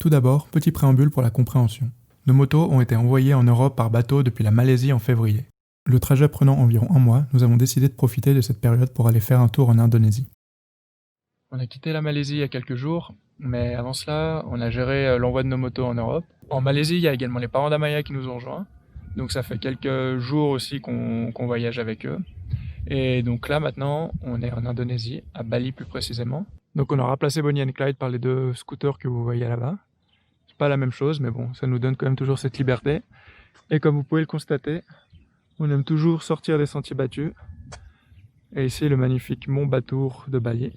Tout d'abord, petit préambule pour la compréhension. Nos motos ont été envoyées en Europe par bateau depuis la Malaisie en février. Le trajet prenant environ 1 mois, nous avons décidé de profiter de cette période pour aller faire un tour en Indonésie. On a quitté la Malaisie il y a quelques jours, mais avant cela, on a géré l'envoi de nos motos en Europe. En Malaisie, il y a également les parents d'Amaya qui nous ont rejoints, donc ça fait quelques jours aussi qu'on voyage avec eux. Et donc là maintenant, on est en Indonésie, à Bali plus précisément. Donc on a remplacé Bonnie and Clyde par les 2 scooters que vous voyez là-bas. C'est pas la même chose, mais bon, ça nous donne quand même toujours cette liberté. Et comme vous pouvez le constater, on aime toujours sortir des sentiers battus. Et ici, le magnifique mont Batur de Bali.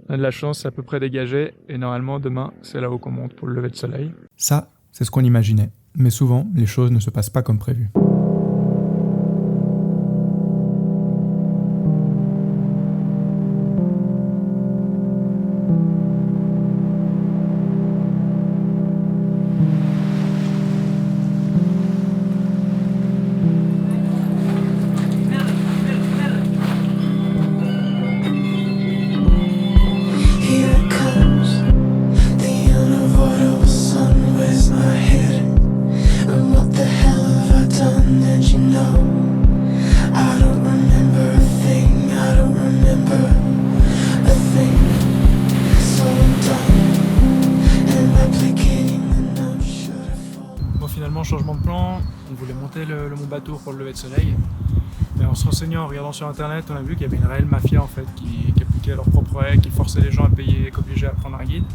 On a de la chance, c'est à peu près dégagé, et normalement demain, c'est là-haut qu'on monte pour le lever de soleil. Ça, c'est ce qu'on imaginait. Mais souvent, les choses ne se passent pas comme prévu. Finalement, changement de plan, on voulait monter le mont Batur pour le lever de soleil, mais en se renseignant, en regardant sur internet, on a vu qu'il y avait une réelle mafia en fait qui appliquait leurs propres règles, qui forçait les gens à payer, qu'obligeait à prendre un guide,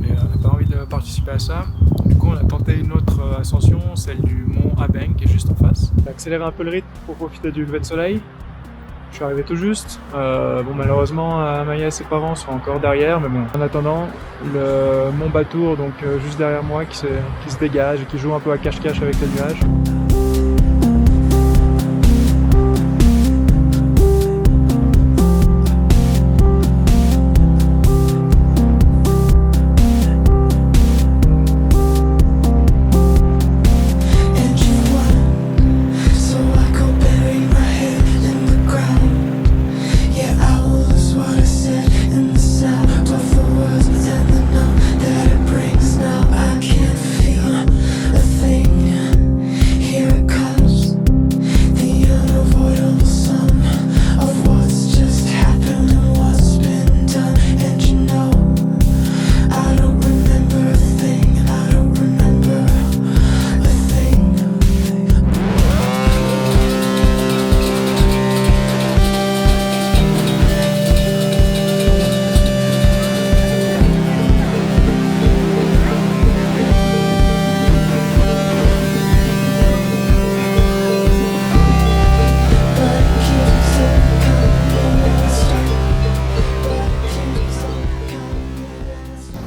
et on n'a pas envie de participer à ça. Du coup, on a tenté une autre ascension, celle du mont Abeng qui est juste en face. J'ai accéléré un peu le rythme pour profiter du lever de soleil. Je suis arrivé tout juste. Malheureusement, Amaya et ses parents sont encore derrière, mais bon. En attendant, le mont Batur, donc juste derrière moi, qui se dégage et qui joue un peu à cache-cache avec les nuages.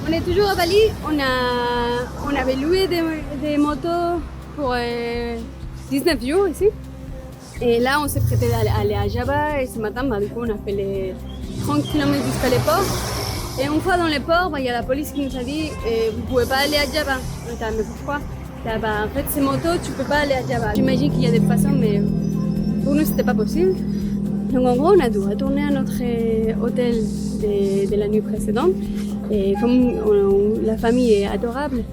On est toujours à Bali, on avait loué des motos pour 19 jours ici. Et là, on s'est prêté d'aller à Java et ce matin, du coup, on a fait les 30 km jusqu'à les ports. Et une fois dans les ports, il y a la police qui nous a dit vous pouvez pas aller à Java. On était mais pourquoi? En fait, ces motos, tu peux pas aller à Java. J'imagine qu'il y a des façons, mais pour nous, c'était pas possible. Donc en gros, on a dû retourner à notre hôtel de la nuit précédente. Et comme la famille est adorable,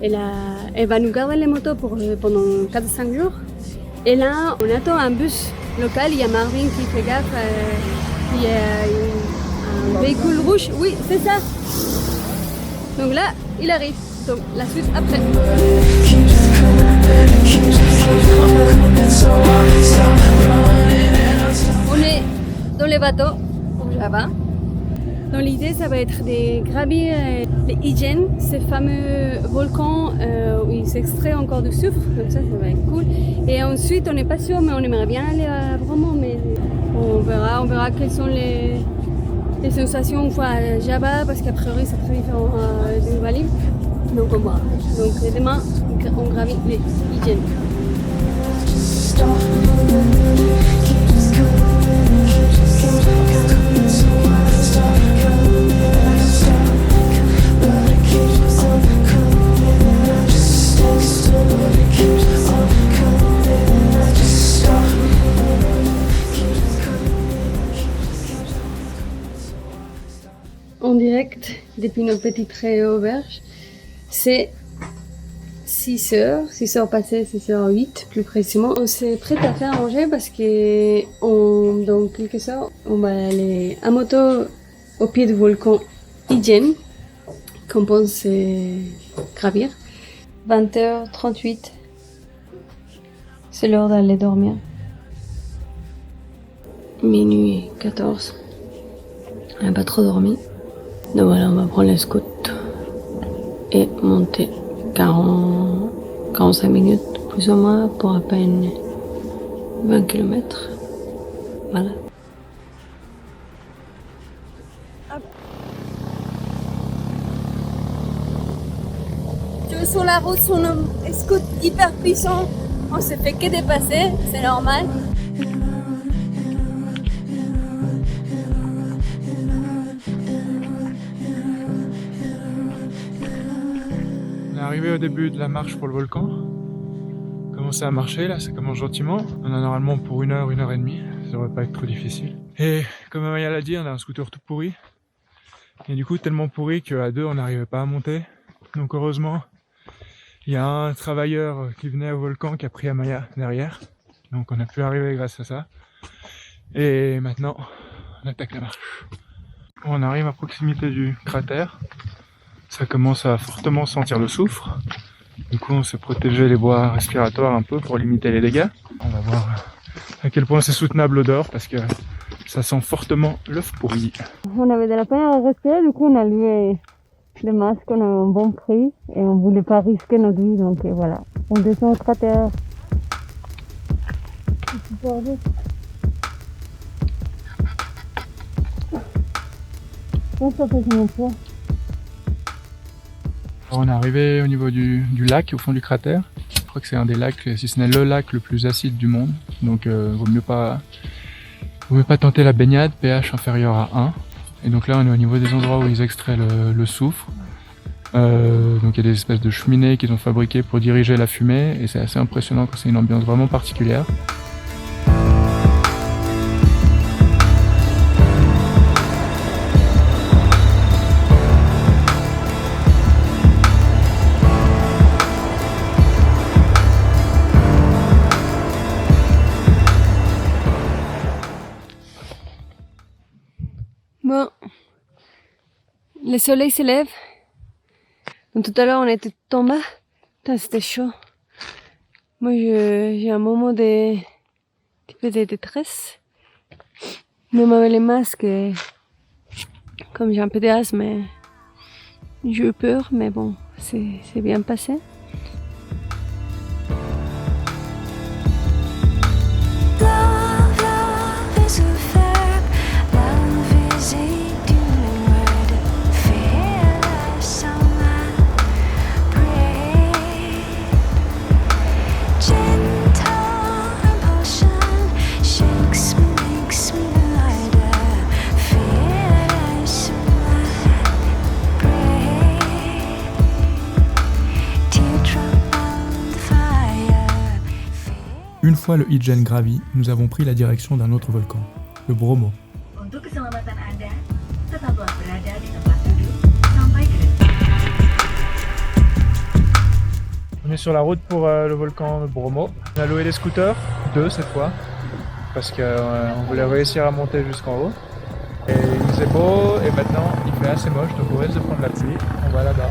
elle va nous garder les motos pendant 4-5 jours. Et là, on attend un bus local, il y a Marvin qui fait gaffe, il y a un véhicule rouge, oui, c'est ça. Donc là, il arrive. Donc la suite après. On est dans les bateaux pour Java. Donc l'idée, ça va être de gravir les Ijen, ces fameux volcans où il s'extrait encore du soufre, donc ça va être cool. Et ensuite, on n'est pas sûr, mais on aimerait bien aller vraiment, mais on verra quelles sont les sensations une fois à Java, parce qu'a priori c'est très différent de Bali. Donc on va. Donc demain, on gravit les Ijen. En direct depuis nos petites auberges. C'est 6h passées, 6h08 plus précisément. On s'est prêt à faire manger parce que dans quelques heures, on va aller à moto au pied du volcan Ijen, qu'on pense gravir. 20h38, c'est l'heure d'aller dormir. Minuit 14, on n'a pas trop dormi. Donc voilà, on va prendre les scouts et monter 45 minutes plus ou moins pour à peine 20 km. Voilà. Sur la route, sur nos scouts hyper puissants, on se fait que dépasser, c'est normal. On est arrivé au début de la marche pour le volcan. Commencé à marcher là, ça commence gentiment. On a normalement pour 1 heure, 1 heure et demie. Ça devrait pas être trop difficile. Et comme Amaya l'a dit, on a un scooter tout pourri. Et du coup tellement pourri qu'à 2 on n'arrivait pas à monter. Donc heureusement, il y a un travailleur qui venait au volcan qui a pris Amaya derrière. Donc on a pu arriver grâce à ça. Et maintenant, on attaque la marche. On arrive à proximité du cratère. Ça commence à fortement sentir le soufre. Du coup, on s'est protégé les voies respiratoires un peu pour limiter les dégâts. On va voir à quel point c'est soutenable l'odeur parce que ça sent fortement l'œuf pourri. On avait de la peine à respirer, du coup on a loué le masque, on a un bon prix et on voulait pas risquer notre vie, donc voilà. On descend au cratère. Ça fait mon poids. On est arrivé au niveau du lac, au fond du cratère. Je crois que c'est un des lacs, si ce n'est le lac le plus acide du monde. Donc vaut mieux pas tenter la baignade, pH inférieur à 1. Et donc là on est au niveau des endroits où ils extraient le soufre. Donc il y a des espèces de cheminées qu'ils ont fabriquées pour diriger la fumée. Et c'est assez impressionnant quand c'est une ambiance vraiment particulière. Bon, le soleil se lève. Donc, tout à l'heure, on était tout en bas. Putain, c'était chaud. Moi, j'ai un moment de détresse. Même avec les masques, comme j'ai un peu d'asthme, j'ai eu peur, mais bon, c'est bien passé. Une fois le Ijen gravi, nous avons pris la direction d'un autre volcan, le Bromo. On est sur la route pour le volcan Bromo. On a loué des scooters, 2 cette fois, parce qu'on voulait réussir à monter jusqu'en haut. Et il faisait beau, et maintenant il fait assez moche, donc on risque de prendre la pluie. On va là-bas.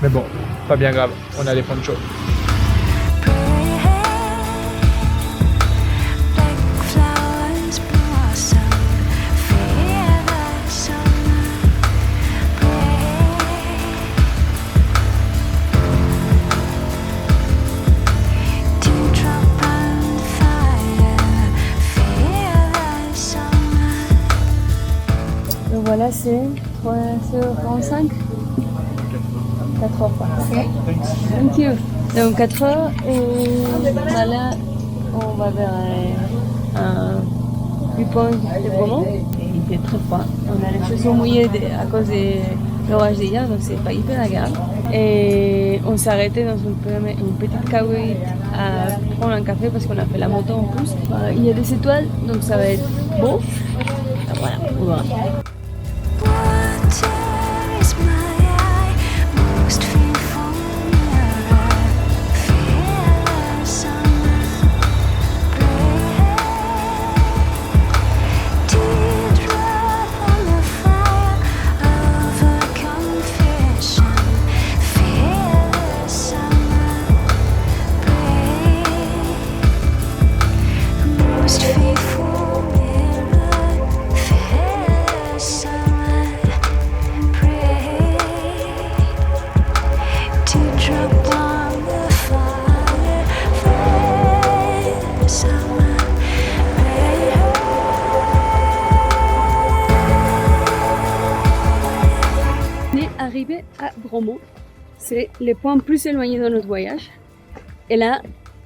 Mais bon, pas bien grave, on a des ponchos. Voilà, c'est 3h45. 4h45. Thank you. Donc 4h et voilà, on va vers du pont de Bromo. Il fait très froid. On a les chaussures mouillées à cause de l'orage d'hier, donc c'est pas hyper agréable. Et on s'est arrêté dans une petite caouille à prendre un café parce qu'on a fait la moto en plus. Il y a des étoiles, donc ça va être beau. Voilà, on va. Is my arriver à Bromont. C'est le point plus éloigné de notre voyage. Et là,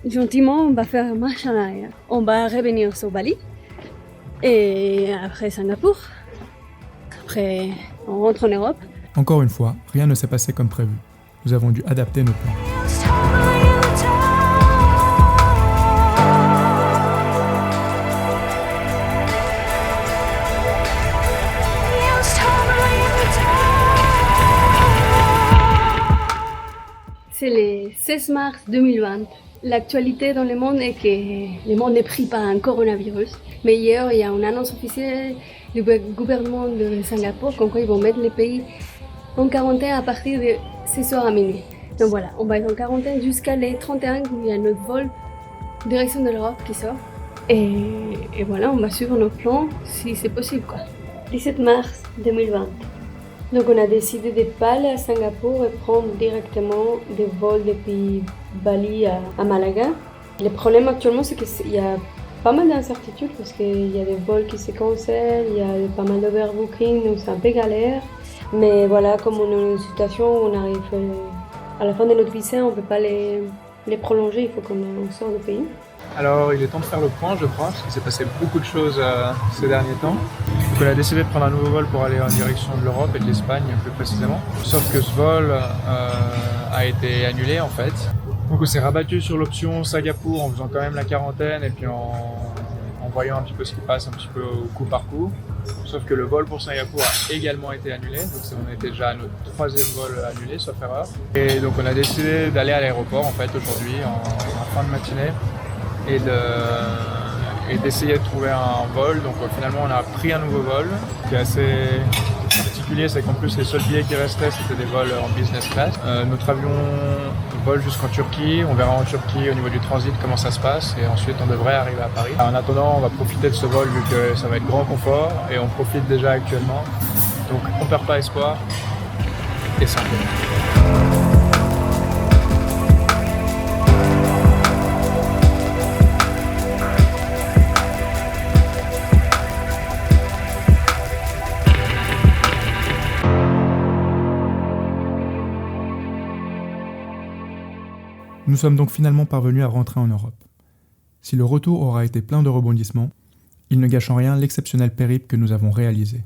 gentiment, on va faire marche en arrière. On va revenir sur Bali. Et après Singapour. Après, on rentre en Europe. Encore une fois, rien ne s'est passé comme prévu. Nous avons dû adapter nos plans. C'est le 16 mars 2020. L'actualité dans le monde est que le monde est pris par un coronavirus. Mais hier, il y a une annonce officielle du gouvernement de Singapour comme quoi ils vont mettre le pays en quarantaine à partir de ce soir à minuit. Donc voilà, on va être en quarantaine jusqu'à les 31 où il y a notre vol direction de l'Europe qui sort. Et voilà, on va suivre nos plans si c'est possible quoi. 17 mars 2020. Donc on a décidé de ne pas aller à Singapour et prendre directement des vols depuis Bali à Malaga. Le problème actuellement c'est qu'il y a pas mal d'incertitudes parce qu'il y a des vols qui se cancellent, il y a pas mal d'overbooking, donc c'est un peu galère. Mais voilà, comme on est dans une situation où on arrive à la fin de notre visa, on ne peut pas les prolonger, il faut qu'on sorte du pays. Alors, il est temps de faire le point, je crois, parce qu'il s'est passé beaucoup de choses ces derniers temps. Donc, on a décidé de prendre un nouveau vol pour aller en direction de l'Europe et de l'Espagne, plus précisément. Sauf que ce vol a été annulé, en fait. Donc, on s'est rabattu sur l'option Singapour en faisant quand même la quarantaine et puis en voyant un petit peu ce qui passe, un petit peu au coup par coup. Sauf que le vol pour Singapour a également été annulé, donc on était déjà à notre 3e vol annulé, sauf erreur. Et donc on a décidé d'aller à l'aéroport en fait aujourd'hui, en fin de matinée, et d'essayer de trouver un vol. Donc finalement on a pris un nouveau vol, qui est assez particulier, c'est qu'en plus les seuls billets qui restaient c'était des vols en business class. Notre avion vole jusqu'en Turquie, on verra en Turquie au niveau du transit comment ça se passe et ensuite on devrait arriver à Paris. En attendant on va profiter de ce vol vu que ça va être grand confort et on profite déjà actuellement. Donc on perd pas espoir et c'est un peu. Nous sommes donc finalement parvenus à rentrer en Europe. Si le retour aura été plein de rebondissements, il ne gâche en rien l'exceptionnel périple que nous avons réalisé.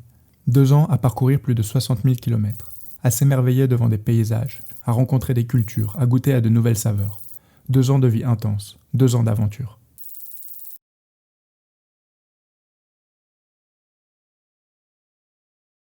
2 ans à parcourir plus de 60 000 km, à s'émerveiller devant des paysages, à rencontrer des cultures, à goûter à de nouvelles saveurs. 2 ans de vie intense, 2 ans d'aventure.